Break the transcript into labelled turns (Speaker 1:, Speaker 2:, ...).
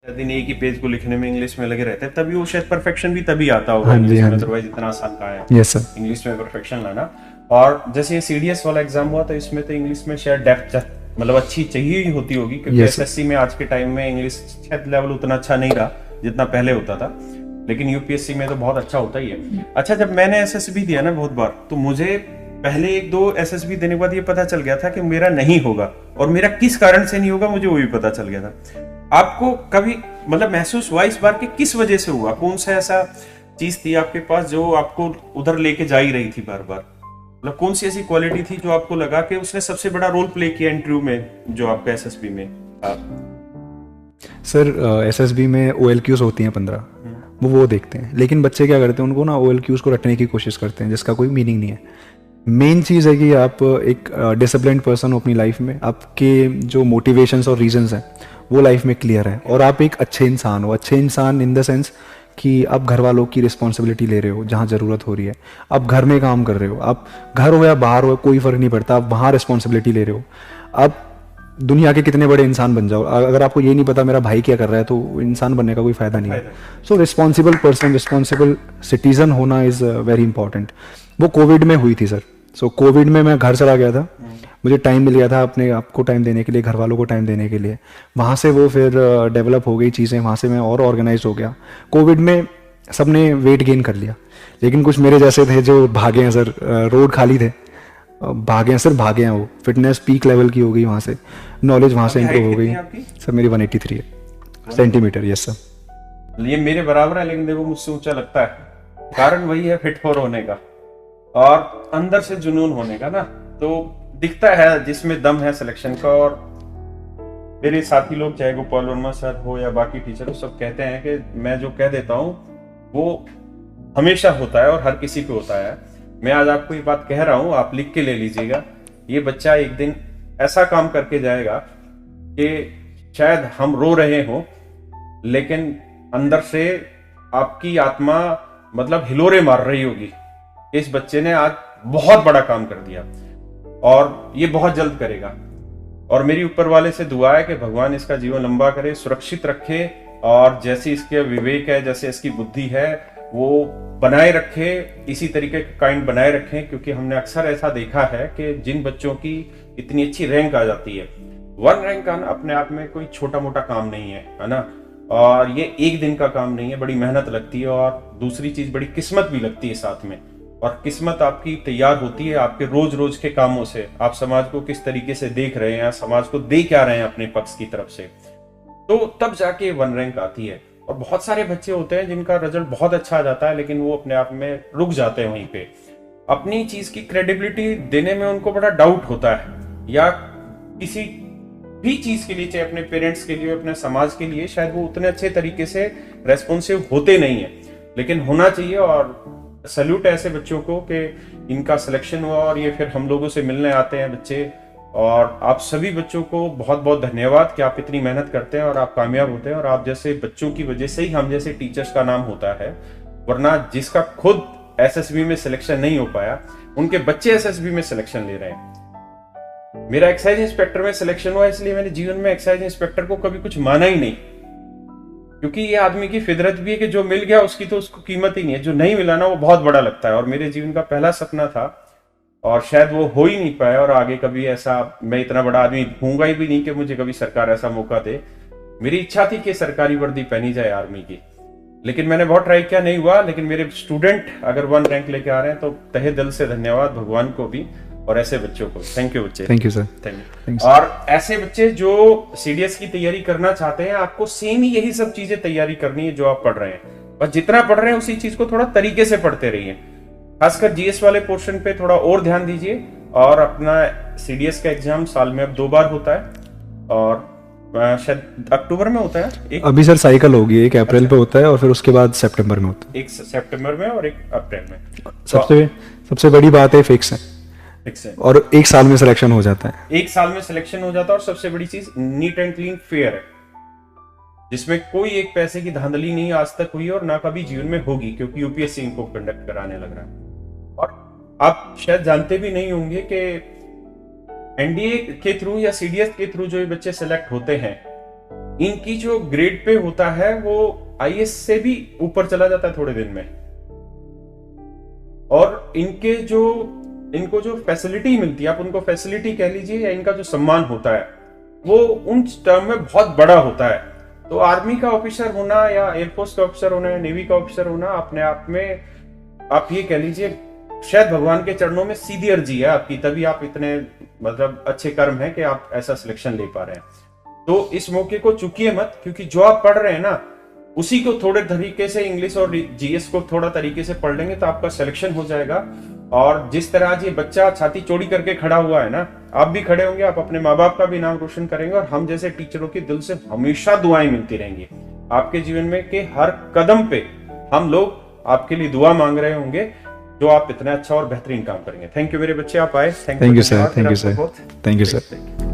Speaker 1: दिन एक ही पेज को लिखने में इंग्लिश में लगे रहते हैं, तभी वो शायद परफेक्शन भी तभी आता होगा
Speaker 2: हाँ जी,
Speaker 1: इंग्लिश
Speaker 2: हाँ
Speaker 1: में,
Speaker 2: जी।
Speaker 1: अदरवाइज इतना आसान कहाँ है
Speaker 2: यस सर।
Speaker 1: इंग्लिश में परफेक्शन लाना। और जैसे ये सीडीएस वाला एग्जाम हुआ तो इसमें तो इंग्लिश में शायद डेप्थ मतलब अच्छी चाहिए ही होती होगी, क्योंकि
Speaker 2: Yes, sir.
Speaker 1: एसएससी में आज के टाइम में इंग्लिश शायद लेवल उतना अच्छा नहीं रहा जितना पहले होता था, लेकिन यूपीएससी में तो बहुत अच्छा होता ही है। अच्छा, जब मैंने एसएसबी दिया ना बहुत बार, तो मुझे पहले एक दो एसएसबी देने के बाद ये पता चल गया था कि मेरा नहीं होगा, और मेरा किस कारण से नहीं होगा मुझे वो भी पता चल गया था। आपको कभी मतलब महसूस हुआ इस बार कि किस वजह से हुआ, कौन सा ऐसा चीज थी आपके पास जो आपको उधर लेके जा ही रही थी बार बार? मतलब कौन सी ऐसी क्वालिटी थी जो आपको लगा कि उसने सबसे बड़ा रोल प्ले किया इंटरव्यू में जो आपका एसएसबी में था?
Speaker 2: सर एसएसबी में OLQs होती हैं 15, वो देखते हैं, लेकिन बच्चे क्या करते हैं, उनको ना OLQs को रटने की कोशिश करते हैं जिसका कोई मीनिंग नहीं है। मेन चीज़ है कि आप एक डिसिप्लिन्ड पर्सन हो अपनी लाइफ में, आपके जो मोटिवेशंस और रीजंस हैं वो लाइफ में क्लियर है, और आप एक अच्छे इंसान हो। अच्छे इंसान इन द सेंस कि आप घर वालों की रिस्पॉन्सिबिलिटी ले रहे हो जहाँ ज़रूरत हो रही है, आप घर में काम कर रहे हो, आप घर हो या बाहर हो कोई फ़र्क नहीं पड़ता, आप वहाँ रिस्पॉन्सिबिलिटी ले रहे हो। आप दुनिया के कितने बड़े इंसान बन जाओ, अगर आपको ये नहीं पता मेरा भाई क्या कर रहा है तो इंसान बनने का कोई फ़ायदा नहीं है। सो रिस्पॉन्सिबल पर्सन, रिस्पॉन्सिबल सिटीज़न होना इज़ वेरी इंपॉर्टेंट। वो कोविड में हुई थी सर। सो कोविड में मैं घर चला गया था, मुझे टाइम मिल गया था अपने आप को टाइम देने के लिए, घर वालों को टाइम देने के लिए। वहाँ से वो फिर डेवलप हो गई चीज़ें, वहाँ से मैं और ऑर्गेनाइज हो गया। कोविड में सबने वेट गेन कर लिया, लेकिन कुछ मेरे जैसे थे जो भागे हैं सर, रोड खाली थे, भागे हैं सर, भागे हैं। वो फिटनेस पीक लेवल की हो गई, वहाँ से नॉलेज वहाँ से इंप्रूव हो गई। सर मेरी 183 है सेंटीमीटर। Yes sir.
Speaker 1: ये मेरे बराबर है, लेकिन देखो मुझसे ऊंचा लगता है। कारण वही है फिट फॉर होने का और अंदर से जुनून होने का ना, तो दिखता है जिसमें दम है सिलेक्शन का। और मेरे साथी लोग चाहे गोपाल वर्मा सर हो या बाकी टीचर हो, सब कहते हैं कि मैं जो कह देता हूँ वो हमेशा होता है और हर किसी पे होता है। मैं आज आपको ये बात कह रहा हूँ, आप लिख के ले लीजिएगा। ये बच्चा एक दिन ऐसा काम करके जाएगा कि शायद हम रो रहे हो, लेकिन अंदर से आपकी आत्मा मतलब हिलोरे मार रही होगी। इस बच्चे ने आज बहुत बड़ा काम कर दिया और ये बहुत जल्द करेगा। और मेरी ऊपर वाले से दुआ है कि भगवान इसका जीवन लंबा करे, सुरक्षित रखे, और जैसी इसके विवेक है, जैसे इसकी बुद्धि है, वो बनाए रखे, इसी तरीके का काइंड बनाए रखें। क्योंकि हमने अक्सर ऐसा देखा है कि जिन बच्चों की इतनी अच्छी रैंक आ जाती है, 1 रैंक आना अपने आप में कोई छोटा मोटा काम नहीं है ना। और ये एक दिन का काम नहीं है, बड़ी मेहनत लगती है, और दूसरी चीज बड़ी किस्मत भी लगती है साथ में। और किस्मत आपकी तैयार होती है आपके रोज रोज के कामों से। आप समाज को किस तरीके से देख रहे हैं, समाज को दे क्या रहे हैं अपने पक्ष की तरफ से, तो तब जाके 1 रैंक आती है। और बहुत सारे बच्चे होते हैं जिनका रिजल्ट बहुत अच्छा आ जाता है, लेकिन वो अपने आप में रुक जाते हैं वहीं पे। अपनी चीज की क्रेडिबिलिटी देने में उनको बड़ा डाउट होता है, या किसी भी चीज के लिए, चाहे अपने पेरेंट्स के लिए, अपने समाज के लिए, शायद वो उतने अच्छे तरीके से रेस्पॉन्सिव होते नहीं है, लेकिन होना चाहिए। और सल्यूट है ऐसे बच्चों को कि इनका सिलेक्शन हुआ और ये फिर हम लोगों से मिलने आते हैं बच्चे। और आप सभी बच्चों को बहुत बहुत धन्यवाद कि आप इतनी मेहनत करते हैं और आप कामयाब होते हैं। और आप जैसे बच्चों की वजह से ही हम जैसे टीचर्स का नाम होता है, वरना जिसका खुद एसएसबी में सिलेक्शन नहीं हो पाया, उनके बच्चे एसएसबी में सिलेक्शन ले रहे हैं। मेरा एक्साइज इंस्पेक्टर में सिलेक्शन हुआ, इसलिए मैंने जीवन में एक्साइज इंस्पेक्टर को कभी कुछ माना ही नहीं, क्योंकि ये आदमी की फितरत भी है कि जो मिल गया उसकी तो उसको कीमत ही नहीं है, जो नहीं मिला ना वो बहुत बड़ा लगता है। और मेरे जीवन का पहला सपना था और शायद वो हो ही नहीं पाया, और आगे कभी ऐसा मैं इतना बड़ा आदमी होऊंगा ही भी नहीं कि मुझे कभी सरकार ऐसा मौका दे। मेरी इच्छा थी कि सरकारी वर्दी पहनी जाए आर्मी की, लेकिन मैंने बहुत ट्राई किया, नहीं हुआ। लेकिन मेरे स्टूडेंट अगर 1 रैंक लेके आ रहे हैं तो तहे दिल से धन्यवाद भगवान को भी और ऐसे बच्चों को। थैंक यू बच्चे,
Speaker 2: thank you sir.
Speaker 1: Thank you. और ऐसे बच्चे जो सीडीएस की तैयारी करना चाहते हैं, आपको सेम ही यही सब चीजें तैयारी करनी है जो आप पढ़ रहे हैं, बस जितना पढ़ रहे हैं उसी चीज को थोड़ा तरीके से पढ़ते रहिए। खासकर जीएस वाले पोर्शन पे थोड़ा और ध्यान दीजिए। और अपना सीडीएस का एग्जाम साल में अब 2 बार होता है, और शायद अक्टूबर में होता है
Speaker 2: अभी सर साइकिल होगी, एक अप्रैल पे होता है और फिर उसके बाद सितंबर में होता है।
Speaker 1: एक सितंबर में और एक अप्रैल में।
Speaker 2: सबसे बड़ी बात है फिक्स है, और 1 साल में सिलेक्शन हो जाता है।
Speaker 1: 1 साल में सिलेक्शन हो जाता है। और सबसे बड़ी चीज नीट एंड क्लीन फेयर है, जिसमें कोई एक पैसे की धांधली नहीं आज तक हुई और ना कभी जीवन में होगी, क्योंकि यूपीएससी इनको कंडक्ट कराने लग रहा है। और आप शायद जानते भी नहीं होंगे कि एनडीए के थ्रू या सीडीएस के थ्रू जो ये बच्चे सेलेक्ट होते हैं, इनकी जो ग्रेड पे होता है वो आईएएस से भी ऊपर चला जाता है थोड़े दिन में। और इनको जो फैसिलिटी मिलती है, आप उनको फैसिलिटी कह लीजिए, या इनका जो सम्मान होता है वो उन टर्म में बहुत बड़ा होता है। तो आर्मी का ऑफिसर होना या एयरफोर्स का ऑफिसर होना या नेवी का ऑफिसर होना अपने आप में, आप ये कह लीजिए, शायद भगवान के चरणों में सीधी अर्जी है आपकी, तभी आप इतने मतलब अच्छे कर्म है कि आप ऐसा सिलेक्शन ले पा रहे हैं। तो इस मौके को चूकिए मत, क्योंकि जो आप पढ़ रहे हैं ना उसी को थोड़े तरीके से इंग्लिश और जीएस को थोड़ा तरीके से पढ़ लेंगे तो आपका सिलेक्शन हो जाएगा। और जिस तरह आज ये बच्चा छाती चौड़ी करके खड़ा हुआ है ना, आप भी खड़े होंगे, आप अपने माँ बाप का भी नाम रोशन करेंगे, और हम जैसे टीचरों की दिल से हमेशा दुआएं मिलती रहेंगी आपके जीवन में, कि हर कदम पे हम लोग आपके लिए दुआ मांग रहे होंगे, जो आप इतना अच्छा और बेहतरीन काम करेंगे। थैंक यू मेरे बच्चे, आप आए।
Speaker 2: Thank you sir, thank you sir, thank you sir.